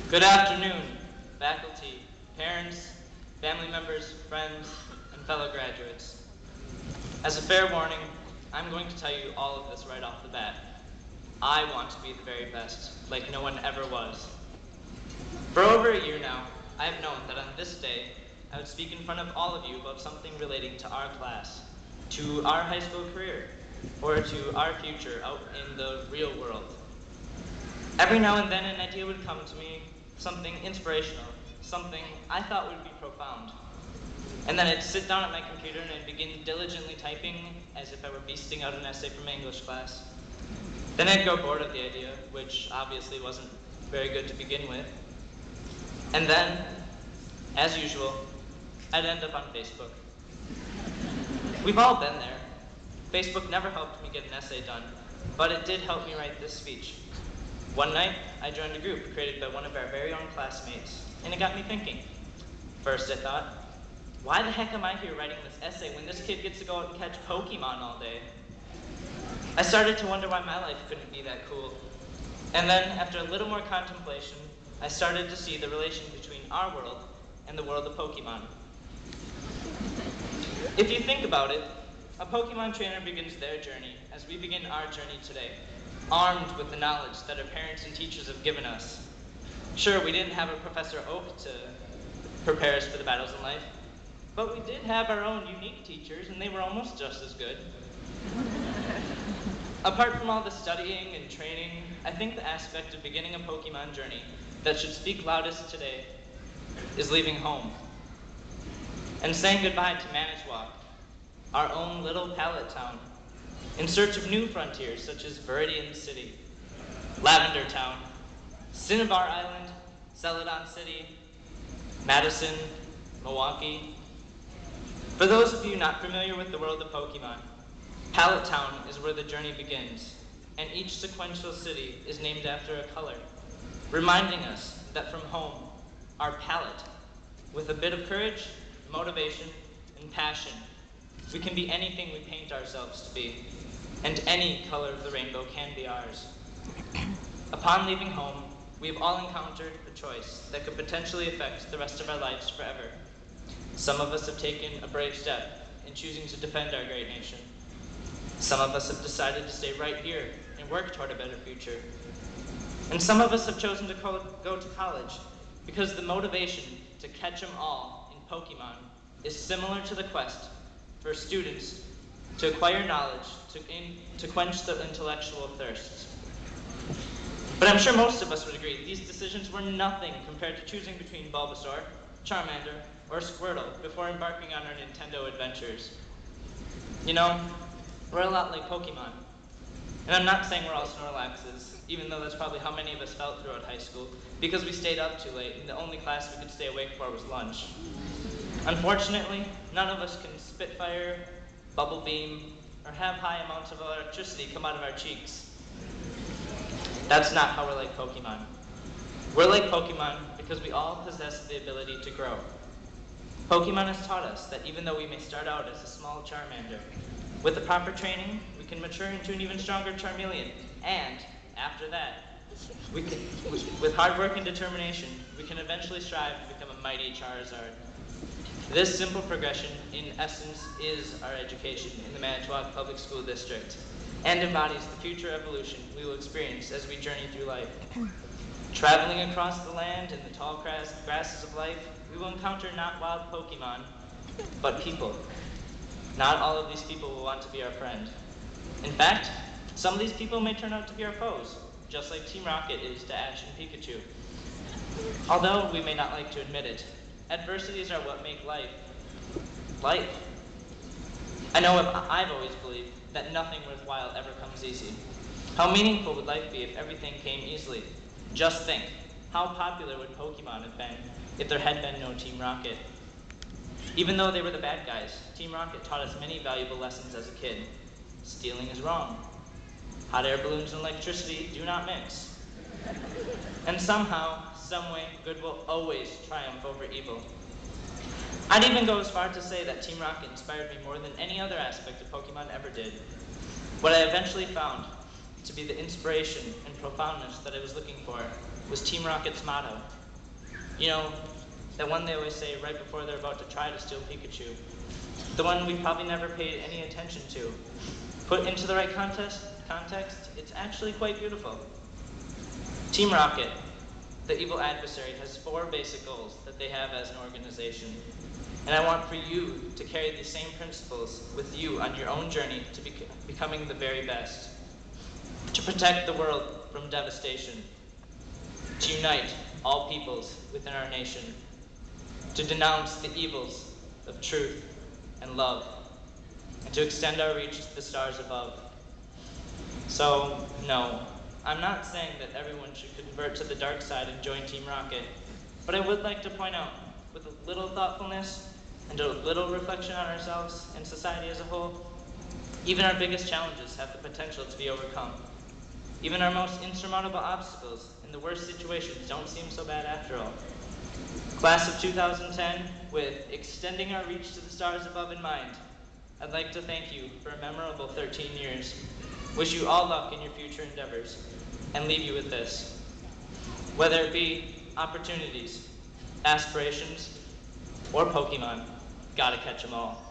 Good afternoon, faculty, parents, family members, friends, and fellow graduates. As a fair warning, I'm going to tell you all of this right off the bat. I want to be the very best, like no one ever was. For over a year now, I have known that on this day, I would speak in front of all of you about something relating to our class, to our high school career, or to our future out in the real world. Every now and then an idea would come to me, something inspirational, something I thought would be profound. And then I'd sit down at my computer and I'd begin diligently typing as if I were beasting out an essay from my English class. Then I'd grow bored of the idea, which obviously wasn't very good to begin with. And then, as usual, I'd end up on Facebook. We've all been there. Facebook never helped me get an essay done, but it did help me write this speech. One night, I joined a group created by one of our very own classmates, and it got me thinking. First, I thought, why the heck am I here writing this essay when this kid gets to go out and catch Pokemon all day? I started to wonder why my life couldn't be that cool. And then, after a little more contemplation, I started to see the relation between our world and the world of Pokemon. If you think about it, a Pokemon trainer begins their journey as we begin our journey today, armed with the knowledge that our parents and teachers have given us. Sure, we didn't have a Professor Oak to prepare us for the battles in life, but we did have our own unique teachers, and they were almost just as good. Apart from all the studying and training, I think the aspect of beginning a Pokemon journey that should speak loudest today is leaving home and saying goodbye to Manitowoc, our own little pallet town, in search of new frontiers such as Viridian City, Lavender Town, Cinnabar Island, Celadon City, Madison, Milwaukee. For those of you not familiar with the world of Pokemon, Pallet Town is where the journey begins, and each sequential city is named after a color, reminding us that from home, our palette, with a bit of courage, motivation, and passion, we can be anything we paint ourselves to be, and any color of the rainbow can be ours. Upon leaving home, we have all encountered a choice that could potentially affect the rest of our lives forever. Some of us have taken a brave step in choosing to defend our great nation. Some of us have decided to stay right here and work toward a better future. And some of us have chosen to go to college because the motivation to catch them all in Pokemon is similar to the quest for students to acquire knowledge, to quench the intellectual thirsts. But I'm sure most of us would agree these decisions were nothing compared to choosing between Bulbasaur, Charmander, or Squirtle before embarking on our Nintendo adventures. You know, we're a lot like Pokemon. And I'm not saying we're all Snorlaxes, even though that's probably how many of us felt throughout high school, because we stayed up too late, and the only class we could stay awake for was lunch. Unfortunately, none of us can spitfire, bubble beam, or have high amounts of electricity come out of our cheeks. That's not how we're like Pokemon. We're like Pokemon because we all possess the ability to grow. Pokemon has taught us that even though we may start out as a small Charmander, with the proper training, we can mature into an even stronger Charmeleon, and after that, with hard work and determination, we can eventually strive to become a mighty Charizard. This simple progression, in essence, is our education in the Manitowoc Public School District, and embodies the future evolution we will experience as we journey through life. Traveling across the land in the tall grasses of life, we will encounter not wild Pokemon, but people. Not all of these people will want to be our friend. In fact, some of these people may turn out to be our foes, just like Team Rocket is to Ash and Pikachu. Although we may not like to admit it, adversities are what make life, life. I know I've always believed that nothing worthwhile ever comes easy. How meaningful would life be if everything came easily? Just think, how popular would Pokemon have been if there had been no Team Rocket? Even though they were the bad guys, Team Rocket taught us many valuable lessons as a kid. Stealing is wrong. Hot air balloons and electricity do not mix. And somehow, someway, good will always triumph over evil. I'd even go as far to say that Team Rocket inspired me more than any other aspect of Pokemon ever did. What I eventually found to be the inspiration and profoundness that I was looking for was Team Rocket's motto, You know, that one they always say right before they're about to try to steal Pikachu. The one we probably never paid any attention to. Put into the right context, it's actually quite beautiful. Team Rocket, the evil adversary, has 4 basic goals that they have as an organization. And I want for you to carry these same principles with you on your own journey to becoming the very best. To protect the world from devastation. To unite all peoples within our nation. To denounce the evils of truth and love. And to extend our reach to the stars above. So, no, I'm not saying that everyone should convert to the dark side and join Team Rocket, but I would like to point out, with a little thoughtfulness and a little reflection on ourselves and society as a whole, even our biggest challenges have the potential to be overcome. Even our most insurmountable obstacles and the worst situations don't seem so bad after all. Class of 2010, with extending our reach to the stars above in mind, I'd like to thank you for a memorable 13 years. Wish you all luck in your future endeavors, and leave you with this. Whether it be opportunities, aspirations, or Pokemon, gotta catch 'em all.